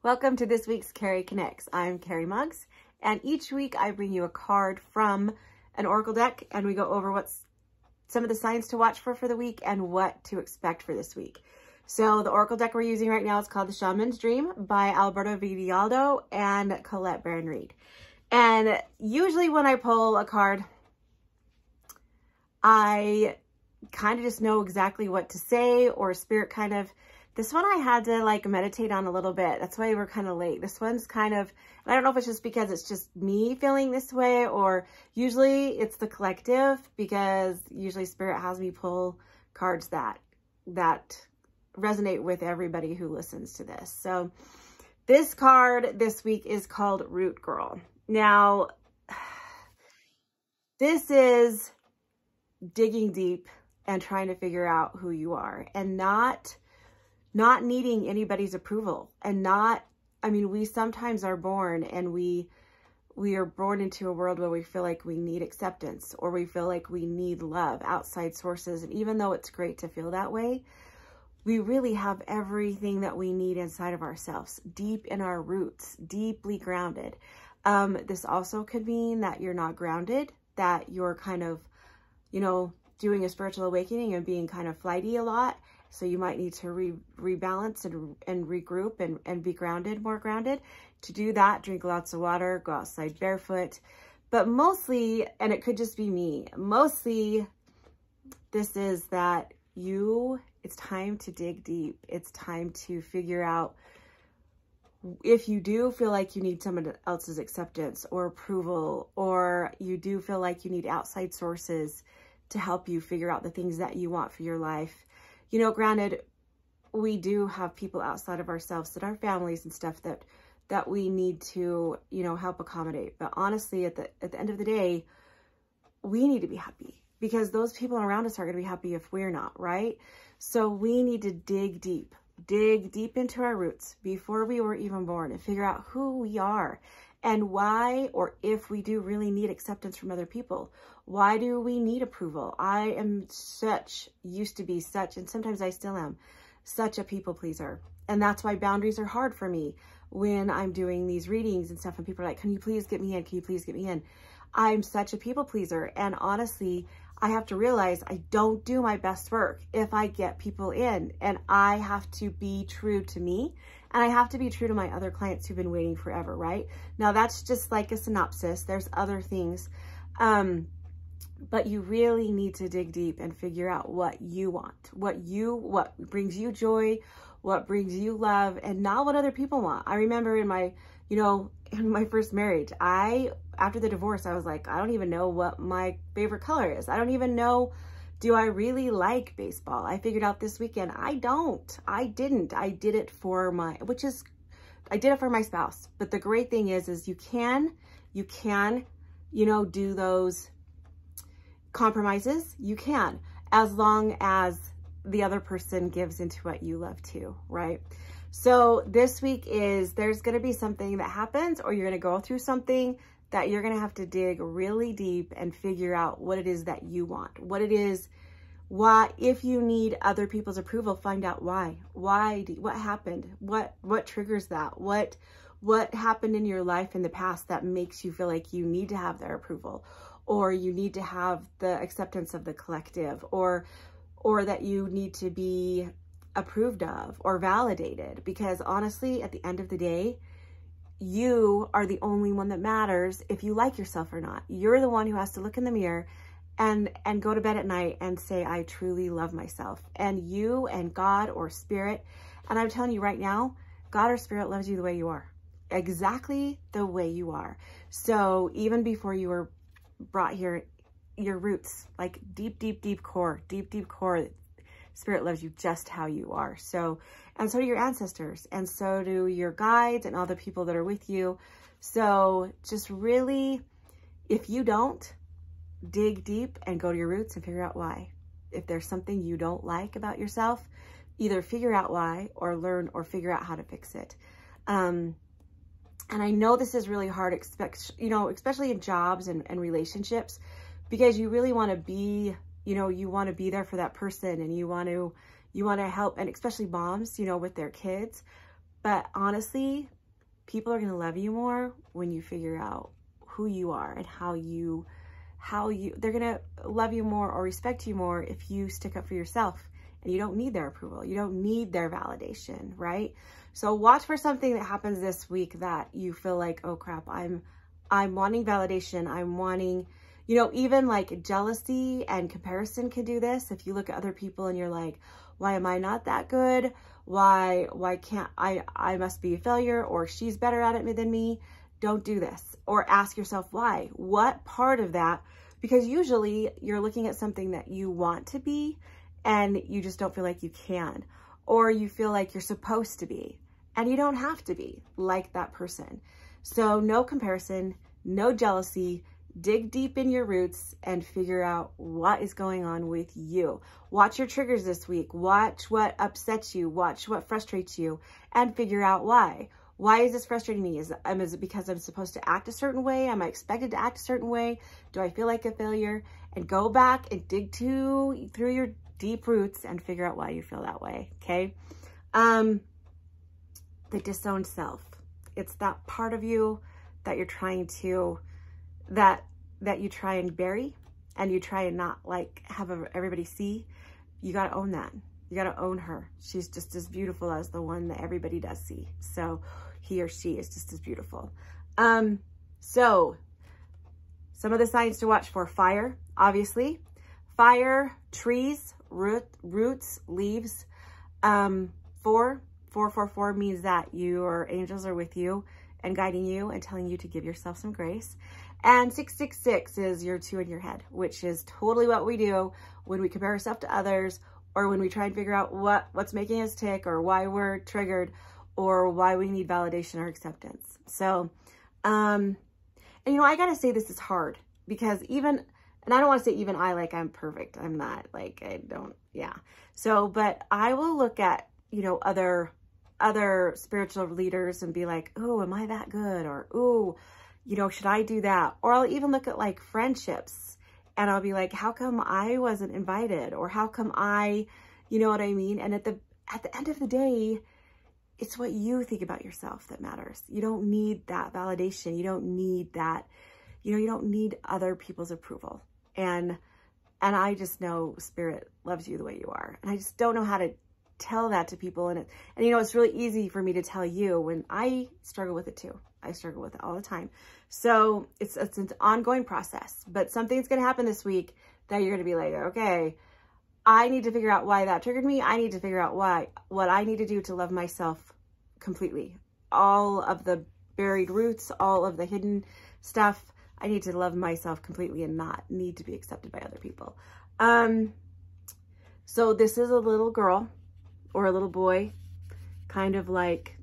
Welcome to this week's Cari Connects. I'm Cari Muggs, and each week I bring you a card from an oracle deck, and we go over what's some of the signs to watch for the week and what to expect for this week. So the oracle deck we're using right now is called The Shaman's Dream by Alberto Villoldo and Colette Baron-Reid. And usually when I pull a card, I kind of just know exactly what to say, or spirit kind of. This one I had to like meditate on a little bit. That's why we're kind of late. This one's kind of, I don't know if it's just because it's just me feeling this way, or usually it's the collective, because usually spirit has me pull cards that resonate with everybody who listens to this. So this card this week is called Root Girl. Now, this is digging deep and trying to figure out who you are, and not needing anybody's approval, and we sometimes are born and we are born into a world where we feel like we need acceptance, or we feel like we need love, outside sources. And even though it's great to feel that way, we really have everything that we need inside of ourselves, deep in our roots, deeply grounded. This also could mean that you're not grounded, that you're kind of, doing a spiritual awakening and being kind of flighty a lot. So you might need to rebalance and regroup and be grounded, more grounded. To do that, drink lots of water, go outside barefoot. But mostly, and it could just be me, mostly this is that it's time to dig deep. It's time to figure out if you do feel like you need someone else's acceptance or approval, or you do feel like you need outside sources to help you figure out the things that you want for your life. Granted, we do have people outside of ourselves that are families and stuff that we need to, help accommodate. But honestly, at the end of the day, we need to be happy, because those people around us are going to be happy if we're not, right? So we need to dig deep into our roots before we were even born, and figure out who we are and why, or if we do really need acceptance from other people. Why do we need approval? I am used to be such, and sometimes I still am, such a people pleaser. And that's why boundaries are hard for me when I'm doing these readings and stuff, and people are like, can you please get me in? Can you please get me in? I'm such a people pleaser. And honestly, I have to realize I don't do my best work if I get people in, and I have to be true to me, and I have to be true to my other clients who've been waiting forever, right? Now that's just like a synopsis. There's other things. But you really need to dig deep and figure out what you want, what brings you joy, what brings you love, and not what other people want. I remember in my first marriage, after the divorce, I was like, I don't even know what my favorite color is. I don't even know, do I really like baseball? I figured out this weekend, I didn't. I did it for my spouse. But the great thing is you can, do those compromises. You can, as long as the other person gives into what you love too, right? So this week there's going to be something that happens, or you're going to go through something that you're going to have to dig really deep and figure out what it is that you want, what it is, why. If you need other people's approval, find out why, what happened, what triggers that, what happened in your life in the past that makes you feel like you need to have their approval, or you need to have the acceptance of the collective, or that you need to be approved of or validated. Because honestly, at the end of the day, you are the only one that matters if you like yourself or not. You're the one who has to look in the mirror and go to bed at night and say, I truly love myself. And you and God or spirit, and I'm telling you right now, God or spirit loves you the way you are, exactly the way you are. So even before you were brought here, your roots, like deep core, spirit loves you just how you are. So, and so do your ancestors, and so do your guides and all the people that are with you. So just really, if you don't, dig deep and go to your roots and figure out why. If there's something you don't like about yourself, either figure out why, or learn or figure out how to fix it. And I know this is really hard, especially in jobs and relationships, because you really want to be, you want to be there for that person, and you want to help, and especially moms, with their kids. But honestly, people are going to love you more when you figure out who you are and they're going to love you more or respect you more if you stick up for yourself and you don't need their approval. You don't need their validation, right? So watch for something that happens this week that you feel like, oh crap, I'm wanting validation. I'm wanting, you know, even like jealousy and comparison can do this. If you look at other people and you're like, why am I not that good? Why can't I must be a failure, or she's better at it than me. Don't do this. Or ask yourself why. What part of that? Because usually you're looking at something that you want to be and you just don't feel like you can, or you feel like you're supposed to be and you don't have to be like that person. So no comparison, no jealousy. Dig deep in your roots and figure out what is going on with you. Watch your triggers this week. Watch what upsets you. Watch what frustrates you and figure out why. Why is this frustrating me? Is it because I'm supposed to act a certain way? Am I expected to act a certain way? Do I feel like a failure? And go back and dig through your deep roots and figure out why you feel that way, okay? The disowned self. It's that part of you that you're trying to, that you try and bury and you try and not like have everybody see. You got to own that. You got to own her. She's just as beautiful as the one that everybody does see. So he or she is just as beautiful. So some of the signs to watch for: fire, obviously. Fire, trees, roots, leaves. 444 means that your angels are with you and guiding you and telling you to give yourself some grace. And 666 is your 2 in your head, which is totally what we do when we compare ourselves to others, or when we try and figure out what's making us tick, or why we're triggered, or why we need validation or acceptance. So, and you know, I gotta say this is hard because and I don't want to say even like I'm perfect. I'm not, like, I don't, yeah. So, but I will look at, you know, other spiritual leaders and be like, oh, am I that good? Or, oh, you know, should I do that? Or I'll even look at like friendships and I'll be like, how come I wasn't invited? Or how come you know what I mean? And at the end of the day, it's what you think about yourself that matters. You don't need that validation. You don't need that, you know, you don't need other people's approval. And I just know Spirit loves you the way you are. And I just don't know how to tell that to people. And you know, it's really easy for me to tell you when I struggle with it too. I struggle with it all the time. So it's an ongoing process, but something's going to happen this week that you're going to be like, okay, I need to figure out why that triggered me. I need to figure out what I need to do to love myself completely. All of the buried roots, all of the hidden stuff. I need to love myself completely and not need to be accepted by other people. So this is a little girl or a little boy, kind of like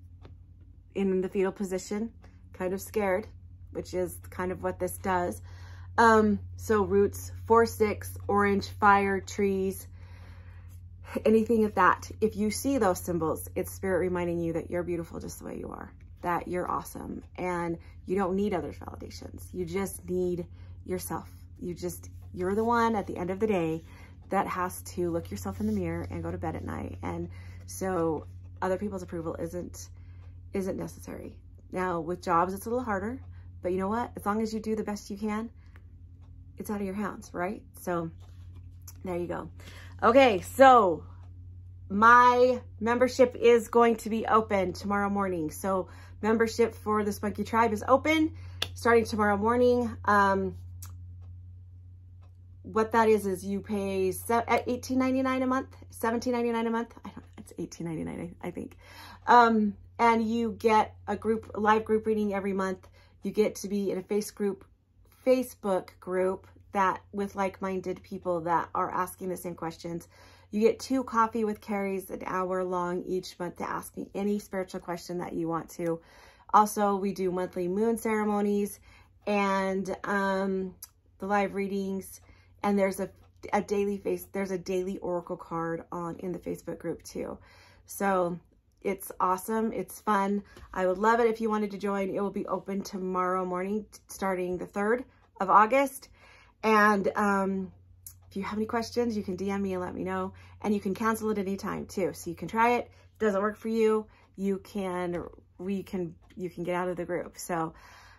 in the fetal position, kind of scared, which is kind of what this does. So roots, 4-6, orange, fire, trees, anything of that. If you see those symbols, it's Spirit reminding you that you're beautiful just the way you are, that you're awesome, and you don't need others' validations. You just need yourself. You're the one at the end of the day that has to look yourself in the mirror and go to bed at night. And so other people's approval isn't necessary. Now with jobs, it's a little harder, but you know what? As long as you do the best you can, it's out of your hands, right? So there you go. Okay, so my membership is going to be open tomorrow morning. So membership for the Spunky Tribe is open starting tomorrow morning. What that is you pay $18.99 a month, $17.99 a month. It's $18.99, I think. And you get a live group reading every month. You get to be in a Facebook group that with like-minded people that are asking the same questions. You get 2 coffee with Cari's, an hour long each month, to ask me any spiritual question that you want to. Also, we do monthly moon ceremonies and the live readings. And there's a daily oracle card in the Facebook group too. So it's awesome. It's fun. I would love it if you wanted to join. It will be open tomorrow morning, starting the 3rd of August. And if you have any questions, you can DM me and let me know. And you can cancel it anytime too. So you can try it. If it doesn't work for you, you can get out of the group. So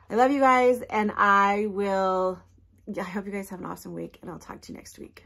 I love you guys, and I hope you guys have an awesome week, and I'll talk to you next week.